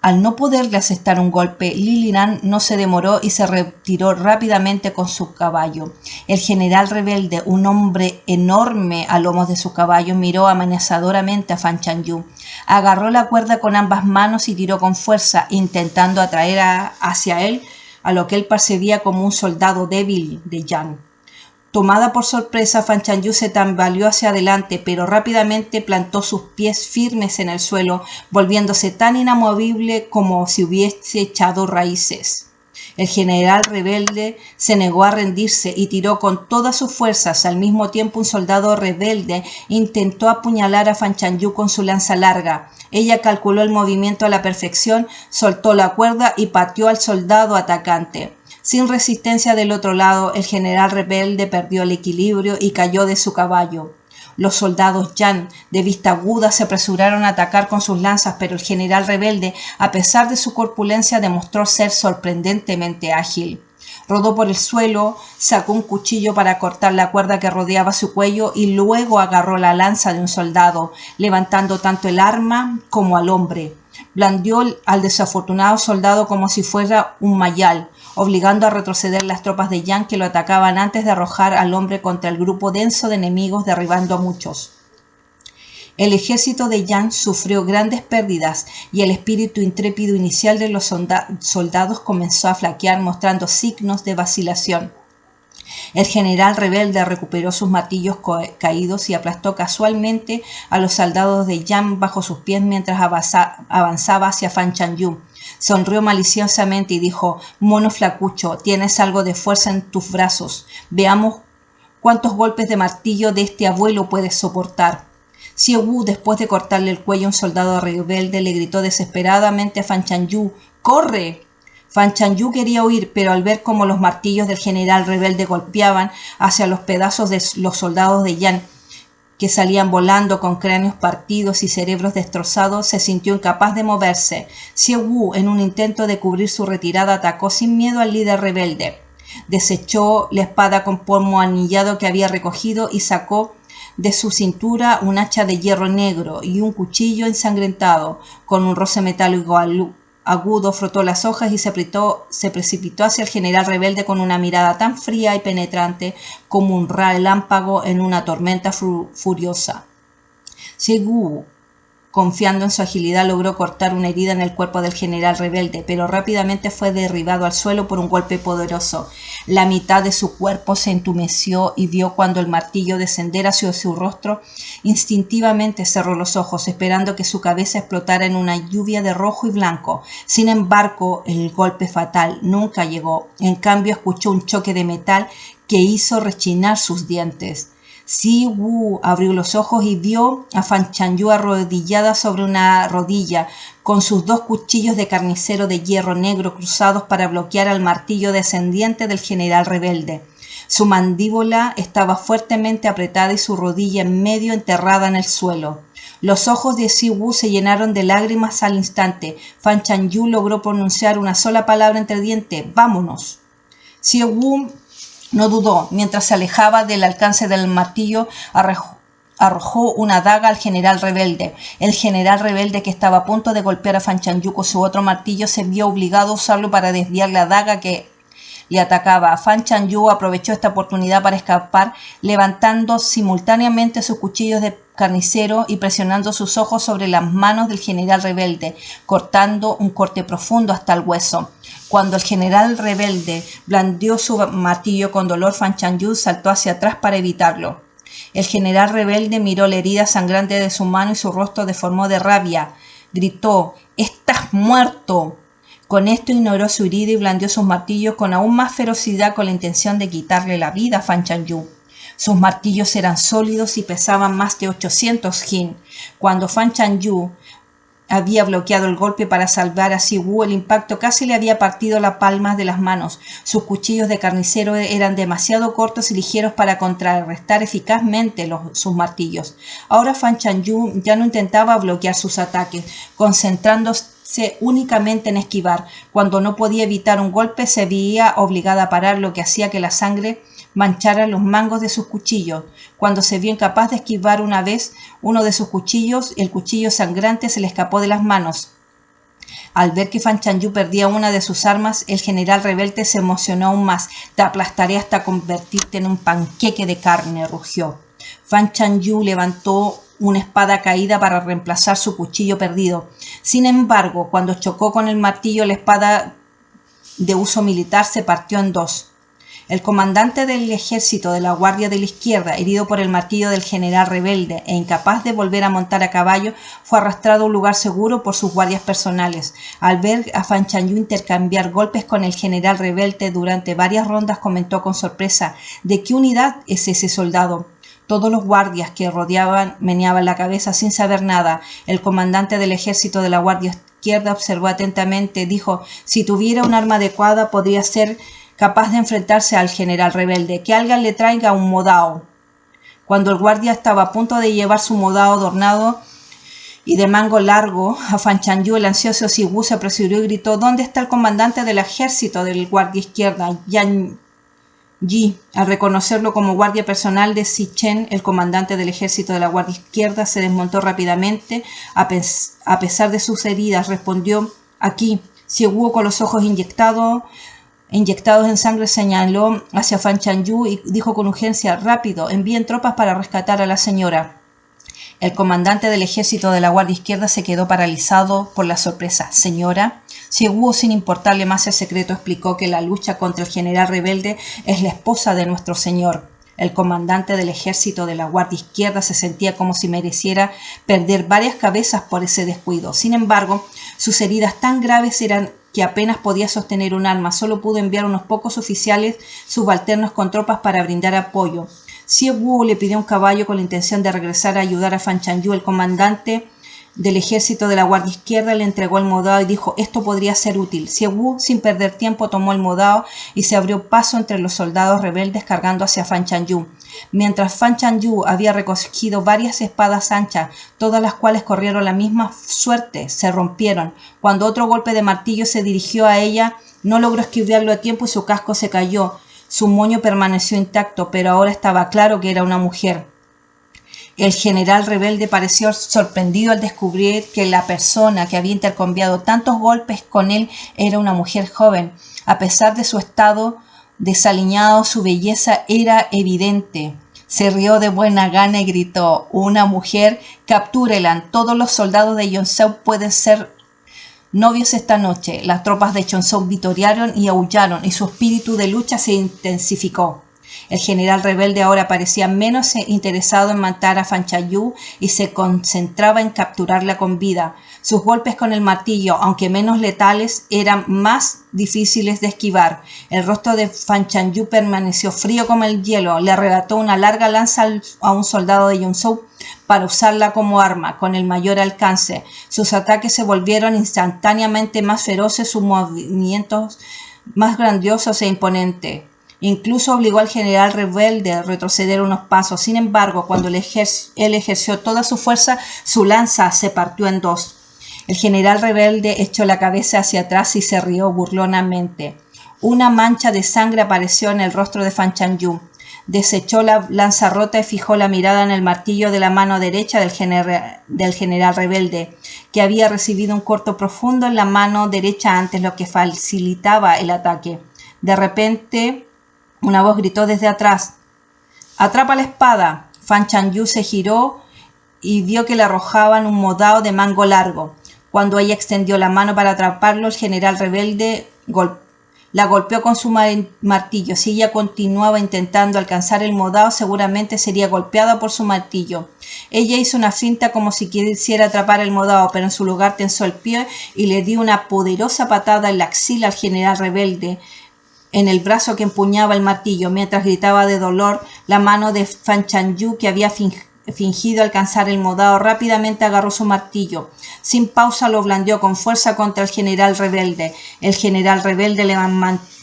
A: Al no poderle asestar un golpe, Li Linan no se demoró y se retiró rápidamente con su caballo. El general rebelde, un hombre enorme a lomos de su caballo, miró amenazadoramente a Fan Chanyu. Agarró la cuerda con ambas manos y tiró con fuerza, intentando atraer hacia él a lo que él percibía como un soldado débil de Yan. Tomada por sorpresa, Fan Chanyu se tambaleó hacia adelante, pero rápidamente plantó sus pies firmes en el suelo, volviéndose tan inamovible como si hubiese echado raíces. El general rebelde se negó a rendirse y tiró con todas sus fuerzas. Al mismo tiempo, un soldado rebelde intentó apuñalar a Fan Chanyu con su lanza larga. Ella calculó el movimiento a la perfección, soltó la cuerda y pateó al soldado atacante. Sin resistencia del otro lado, el general rebelde perdió el equilibrio y cayó de su caballo. Los soldados Yan, de vista aguda, se apresuraron a atacar con sus lanzas, pero el general rebelde, a pesar de su corpulencia, demostró ser sorprendentemente ágil. Rodó por el suelo, sacó un cuchillo para cortar la cuerda que rodeaba su cuello y luego agarró la lanza de un soldado, levantando tanto el arma como al hombre. Blandió al desafortunado soldado como si fuera un mayal, obligando a retroceder las tropas de Yan que lo atacaban antes de arrojar al hombre contra el grupo denso de enemigos, derribando a muchos. El ejército de Yan sufrió grandes pérdidas y el espíritu intrépido inicial de los soldados comenzó a flaquear, mostrando signos de vacilación. El general rebelde recuperó sus martillos caídos y aplastó casualmente a los soldados de Yan bajo sus pies mientras avanzaba hacia Fan Chanyu. Sonrió maliciosamente y dijo: «Mono flacucho, tienes algo de fuerza en tus brazos. Veamos cuántos golpes de martillo de este abuelo puedes soportar». Xiao Wu, después de cortarle el cuello a un soldado rebelde, le gritó desesperadamente a Fan Chanyu: «¡Corre!». Fan Chanyu quería huir, pero al ver cómo los martillos del general rebelde golpeaban hacia los pedazos de los soldados de Yan, que salían volando con cráneos partidos y cerebros destrozados, se sintió incapaz de moverse. Xiao Wu, en un intento de cubrir su retirada, atacó sin miedo al líder rebelde. Desechó la espada con pomo anillado que había recogido y sacó de su cintura un hacha de hierro negro y un cuchillo ensangrentado. Con un roce metálico agudo frotó las hojas y se precipitó hacia el general rebelde con una mirada tan fría y penetrante como un relámpago en una tormenta furiosa. Xiao Wu, confiando en su agilidad, logró cortar una herida en el cuerpo del general rebelde, pero rápidamente fue derribado al suelo por un golpe poderoso. La mitad de su cuerpo se entumeció y vio cuando el martillo descender hacia su rostro. Instintivamente cerró los ojos, esperando que su cabeza explotara en una lluvia de rojo y blanco. Sin embargo, el golpe fatal nunca llegó. En cambio, escuchó un choque de metal que hizo rechinar sus dientes. Xiao Wu abrió los ojos y vio a Fan Chanyu arrodillada sobre una rodilla, con sus dos cuchillos de carnicero de hierro negro cruzados para bloquear al martillo descendiente del general rebelde. Su mandíbula estaba fuertemente apretada y su rodilla en medio enterrada en el suelo. Los ojos de Xiao Wu se llenaron de lágrimas al instante. Fan Chanyu logró pronunciar una sola palabra entre dientes: «¡Vámonos!». Xiao Wu no dudó. Mientras se alejaba del alcance del martillo, arrojó una daga al general rebelde. El general rebelde, que estaba a punto de golpear a Fan Chanyu con su otro martillo, se vio obligado a usarlo para desviar la daga que le atacaba. Fan Chanyu aprovechó esta oportunidad para escapar, levantando simultáneamente sus cuchillos de carnicero y presionando sus ojos sobre las manos del general rebelde, cortando un corte profundo hasta el hueso. Cuando el general rebelde blandió su martillo con dolor, Fan Chanyu saltó hacia atrás para evitarlo. El general rebelde miró la herida sangrante de su mano y su rostro deformó de rabia. Gritó: «¡Estás muerto!». Con esto ignoró su herida y blandió sus martillos con aún más ferocidad, con la intención de quitarle la vida a Fan Chanyu. Sus martillos eran sólidos y pesaban más de 800 jin. Cuando Fan Chanyu había bloqueado el golpe para salvar a Xiao Wu, el impacto casi le había partido las palmas de las manos. Sus cuchillos de carnicero eran demasiado cortos y ligeros para contrarrestar eficazmente sus martillos. Ahora Fan Chanyu ya no intentaba bloquear sus ataques, concentrándose únicamente en esquivar. Cuando no podía evitar un golpe, se veía obligada a parar, lo que hacía que la sangre manchara los mangos de sus cuchillos. Cuando se vio incapaz de esquivar una vez uno de sus cuchillos, el cuchillo sangrante se le escapó de las manos. Al ver que Fan Chanyu perdía una de sus armas, el general rebelde se emocionó aún más. «Te aplastaré hasta convertirte en un panqueque de carne», rugió. Fan Chanyu levantó una espada caída para reemplazar su cuchillo perdido. Sin embargo, cuando chocó con el martillo, la espada de uso militar se partió en dos. El comandante del ejército de la Guardia de la Izquierda, herido por el martillo del general rebelde e incapaz de volver a montar a caballo, fue arrastrado a un lugar seguro por sus guardias personales. Al ver a Fan Chanyu intercambiar golpes con el general rebelde durante varias rondas, comentó con sorpresa: «¿De qué unidad es ese soldado?». Todos los guardias que rodeaban meneaban la cabeza sin saber nada. El comandante del ejército de la Guardia Izquierda observó atentamente. Dijo: «Si tuviera un arma adecuada, podría ser capaz de enfrentarse al general rebelde. Que alguien le traiga un modao». Cuando el guardia estaba a punto de llevar su modao adornado y de mango largo a Fan Chanyu, el ansioso Xiao Wu se apresuró y gritó: «¿Dónde está el comandante del ejército del Guardia Izquierda, Yan Yi?». Al reconocerlo como guardia personal de Xi Chen, el comandante del ejército de la Guardia Izquierda se desmontó rápidamente. A pesar de sus heridas, respondió: «Aquí». Xiao Wu, con los ojos inyectados en sangre, señaló hacia Fan Chanyu y dijo con urgencia: «Rápido, envíen tropas para rescatar a la señora». El comandante del ejército de la Guardia Izquierda se quedó paralizado por la sorpresa. «¿Señora?». Xiao Wu, sin importarle más el secreto, explicó que la lucha contra el general rebelde es la esposa de nuestro señor. El comandante del ejército de la Guardia Izquierda se sentía como si mereciera perder varias cabezas por ese descuido. Sin embargo, sus heridas tan graves eran que apenas podía sostener un arma. Solo pudo enviar unos pocos oficiales subalternos con tropas para brindar apoyo. Xie Wu le pidió un caballo con la intención de regresar a ayudar a Fan Chanyu. El comandante del ejército de la Guardia Izquierda le entregó el modao y dijo: esto podría ser útil. Xie Wu, sin perder tiempo, tomó el modao y se abrió paso entre los soldados rebeldes cargando hacia Fan Chanyu. Mientras Fan Chanyu había recogido varias espadas anchas, todas las cuales corrieron la misma suerte, se rompieron. Cuando otro golpe de martillo se dirigió a ella, no logró esquivarlo a tiempo y su casco se cayó. Su moño permaneció intacto, pero ahora estaba claro que era una mujer. El general rebelde pareció sorprendido al descubrir que la persona que había intercambiado tantos golpes con él era una mujer joven. A pesar de su estado desaliñado, su belleza era evidente. Se rió de buena gana y gritó: «Una mujer, captúrela. Todos los soldados de Yongzhou pueden ser novios esta noche». Las tropas de Yongzhou vitorearon y aullaron, y su espíritu de lucha se intensificó. El general rebelde ahora parecía menos interesado en matar a Fan Chanyu y se concentraba en capturarla con vida. Sus golpes con el martillo, aunque menos letales, eran más difíciles de esquivar. El rostro de Fan Chanyu permaneció frío como el hielo. Le arrebató una larga lanza a un soldado de Yongzhou para usarla como arma, con el mayor alcance. Sus ataques se volvieron instantáneamente más feroces, sus movimientos más grandiosos e imponentes. Incluso obligó al general rebelde a retroceder unos pasos. Sin embargo, cuando él ejerció toda su fuerza, su lanza se partió en dos. El general rebelde echó la cabeza hacia atrás y se rió burlonamente. Una mancha de sangre apareció en el rostro de Fan Chanyu. Desechó la lanza rota y fijó la mirada en el martillo de la mano derecha del general rebelde, que había recibido un corte profundo en la mano derecha antes, lo que facilitaba el ataque. De repente, una voz gritó desde atrás: «¡Atrapa la espada!». Fan Chanyu se giró y vio que le arrojaban un modao de mango largo. Cuando ella extendió la mano para atraparlo, el general rebelde la golpeó con su martillo. Si ella continuaba intentando alcanzar el modao, seguramente sería golpeada por su martillo. Ella hizo una finta como si quisiera atrapar el modao, pero en su lugar tensó el pie y le dio una poderosa patada en la axila al general rebelde, en el brazo que empuñaba el martillo. Mientras gritaba de dolor, la mano de Fan Chanyu, que había fingido alcanzar el modao, rápidamente agarró su martillo. Sin pausa lo blandió con fuerza contra el general rebelde. El general rebelde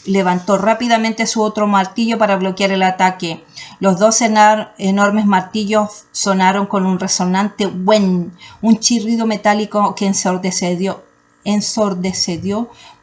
A: levantó rápidamente su otro martillo para bloquear el ataque. Los dos enormes martillos sonaron con un resonante wen, un chirrido metálico que ensordeció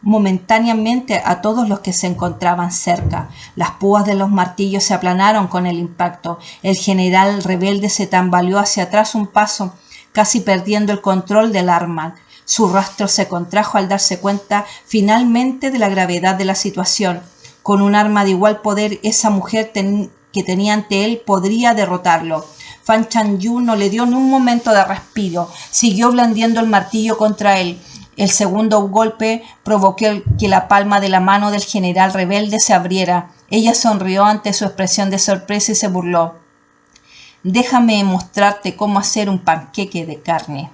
A: momentáneamente a todos los que se encontraban cerca. Las púas de los martillos se aplanaron con el impacto. El general rebelde se tambaleó hacia atrás un paso, casi perdiendo el control del arma. Su rostro se contrajo al darse cuenta finalmente de la gravedad de la situación. Con un arma de igual poder, esa mujer que tenía ante él podría derrotarlo. Fan Chanyu no le dio ni un momento de respiro. Siguió blandiendo el martillo contra él. El segundo golpe provocó que la palma de la mano del general rebelde se abriera. Ella sonrió ante su expresión de sorpresa y se burló. «Déjame mostrarte cómo hacer un panqueque de carne».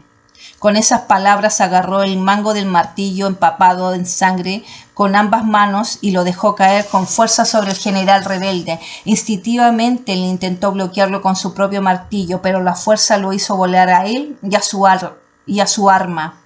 A: Con esas palabras agarró el mango del martillo empapado en sangre con ambas manos y lo dejó caer con fuerza sobre el general rebelde. Instintivamente él intentó bloquearlo con su propio martillo, pero la fuerza lo hizo volar a él y a su arma.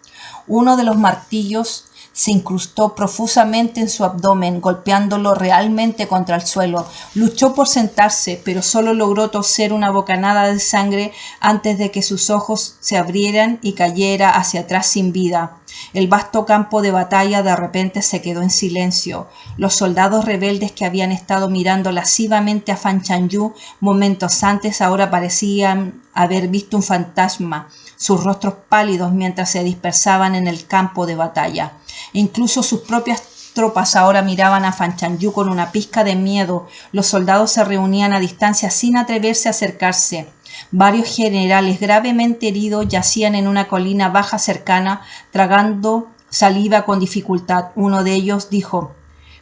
A: Uno de los martillos se incrustó profusamente en su abdomen, golpeándolo realmente contra el suelo. Luchó por sentarse, pero solo logró toser una bocanada de sangre antes de que sus ojos se abrieran y cayera hacia atrás sin vida. El vasto campo de batalla de repente se quedó en silencio. Los soldados rebeldes que habían estado mirando lascivamente a Fan Chanyu momentos antes ahora parecían haber visto un fantasma, sus rostros pálidos mientras se dispersaban en el campo de batalla. Incluso sus propias tropas ahora miraban a Fan Chanyu con una pizca de miedo. Los soldados se reunían a distancia sin atreverse a acercarse. Varios generales gravemente heridos yacían en una colina baja cercana, tragando saliva con dificultad. Uno de ellos dijo: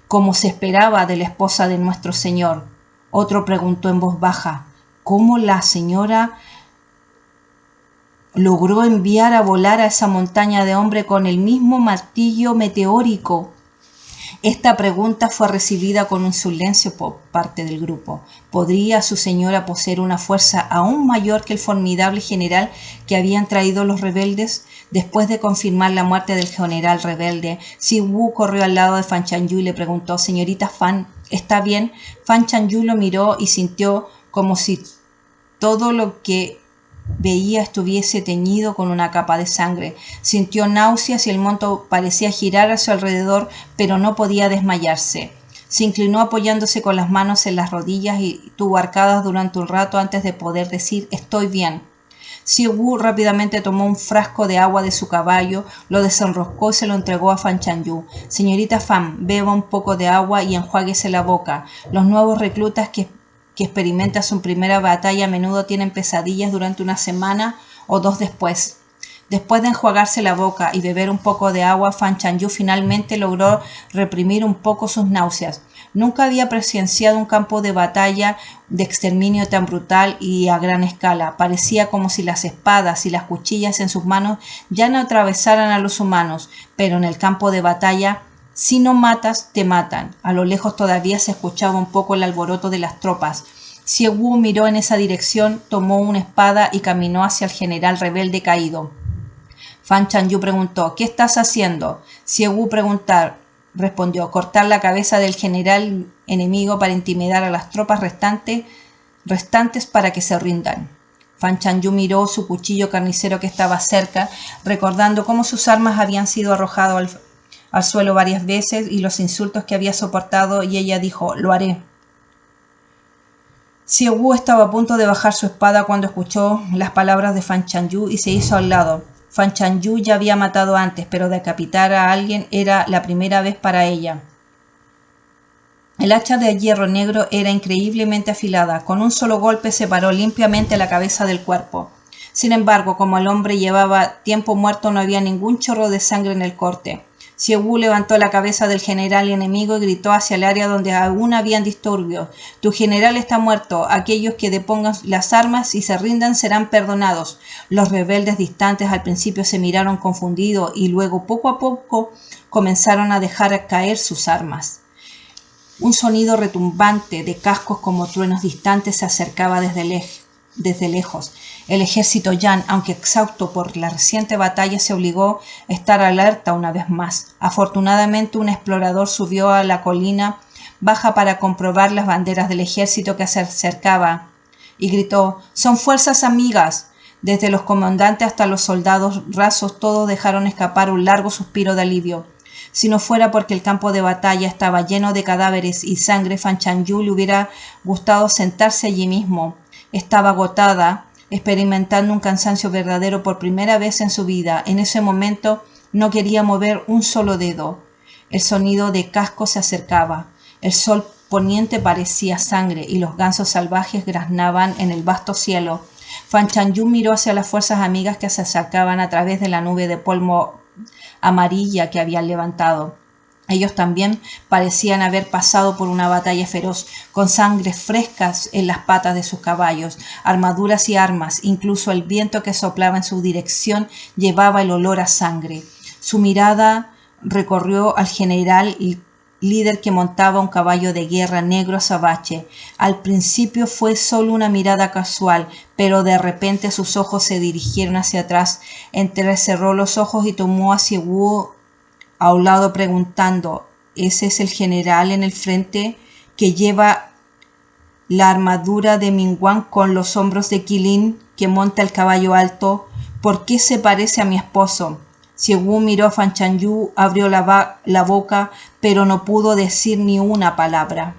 A: «Como se esperaba de la esposa de nuestro señor». Otro preguntó en voz baja, ¿cómo la señora logró enviar a volar a esa montaña de hombre con el mismo martillo meteórico? Esta pregunta fue recibida con un silencio por parte del grupo. ¿Podría su señora poseer una fuerza aún mayor que el formidable general que habían traído los rebeldes? Después de confirmar la muerte del general rebelde, Si Wu corrió al lado de Fan Chanyu y le preguntó, «Señorita Fan, ¿está bien?» Fan Chanyu lo miró y sintió como si todo lo que veía estuviese teñido con una capa de sangre. Sintió náuseas y el monto parecía girar a su alrededor, pero no podía desmayarse. Se inclinó apoyándose con las manos en las rodillas y tuvo arcadas durante un rato antes de poder decir «estoy bien». Si Wu rápidamente tomó un frasco de agua de su caballo, lo desenroscó y se lo entregó a Fan Chanyu. «Señorita Fan, beba un poco de agua y enjuáguese la boca. Los nuevos reclutas que experimentan su primera batalla a menudo tienen pesadillas durante una semana o dos después». Después de enjuagarse la boca y beber un poco de agua, Fan Chanyu finalmente logró reprimir un poco sus náuseas. Nunca había presenciado un campo de batalla de exterminio tan brutal y a gran escala. Parecía como si las espadas y las cuchillas en sus manos ya no atravesaran a los humanos, pero en el campo de batalla, si no matas, te matan. A lo lejos todavía se escuchaba un poco el alboroto de las tropas. Si Wu miró en esa dirección, tomó una espada y caminó hacia el general rebelde caído. Fan Chanyu preguntó, «¿Qué estás haciendo?» Si Wu respondió, «Cortar la cabeza del general enemigo para intimidar a las tropas restantes para que se rindan». Fan Chanyu miró su cuchillo carnicero que estaba cerca, recordando cómo sus armas habían sido arrojadas al suelo varias veces y los insultos que había soportado, y ella dijo, «Lo haré». Si Wu estaba a punto de bajar su espada cuando escuchó las palabras de Fan Chanyu y se hizo al lado. Fan Chanyu ya había matado antes, pero decapitar a alguien era la primera vez para ella. El hacha de hierro negro era increíblemente afilada. Con un solo golpe separó limpiamente la cabeza del cuerpo. Sin embargo, como el hombre llevaba tiempo muerto, no había ningún chorro de sangre en el corte. Si Wu levantó la cabeza del general enemigo y gritó hacia el área donde aún habían disturbios. «Tu general está muerto. Aquellos que depongan las armas y se rindan serán perdonados». Los rebeldes distantes al principio se miraron confundidos y luego poco a poco comenzaron a dejar caer sus armas. Un sonido retumbante de cascos como truenos distantes se acercaba desde lejos. El ejército Yan, aunque exhausto por la reciente batalla, se obligó a estar alerta una vez más. Afortunadamente, un explorador subió a la colina baja para comprobar las banderas del ejército que se acercaba y gritó, «¡Son fuerzas amigas!». Desde los comandantes hasta los soldados rasos, todos dejaron escapar un largo suspiro de alivio. Si no fuera porque el campo de batalla estaba lleno de cadáveres y sangre, Fan Chanyu le hubiera gustado sentarse allí mismo. Estaba agotada, experimentando un cansancio verdadero por primera vez en su vida. En ese momento no quería mover un solo dedo. El sonido de cascos se acercaba. El sol poniente parecía sangre y los gansos salvajes graznaban en el vasto cielo. Fan Chanyu miró hacia las fuerzas amigas que se acercaban a través de la nube de polvo amarilla que habían levantado. Ellos también parecían haber pasado por una batalla feroz, con sangre frescas en las patas de sus caballos, armaduras y armas. Incluso el viento que soplaba en su dirección llevaba el olor a sangre. Su mirada recorrió al general y líder que montaba un caballo de guerra negro azabache. Al principio fue solo una mirada casual, pero de repente sus ojos se dirigieron hacia atrás. Entrecerró los ojos y tomó hacia Wu a un lado preguntando, «¿Ese es el general en el frente que lleva la armadura de Mingguan con los hombros de Qilin, que monta el caballo alto? ¿Por qué se parece a mi esposo?» Si Wu miró a Fan Chanyu, abrió la boca, pero no pudo decir ni una palabra.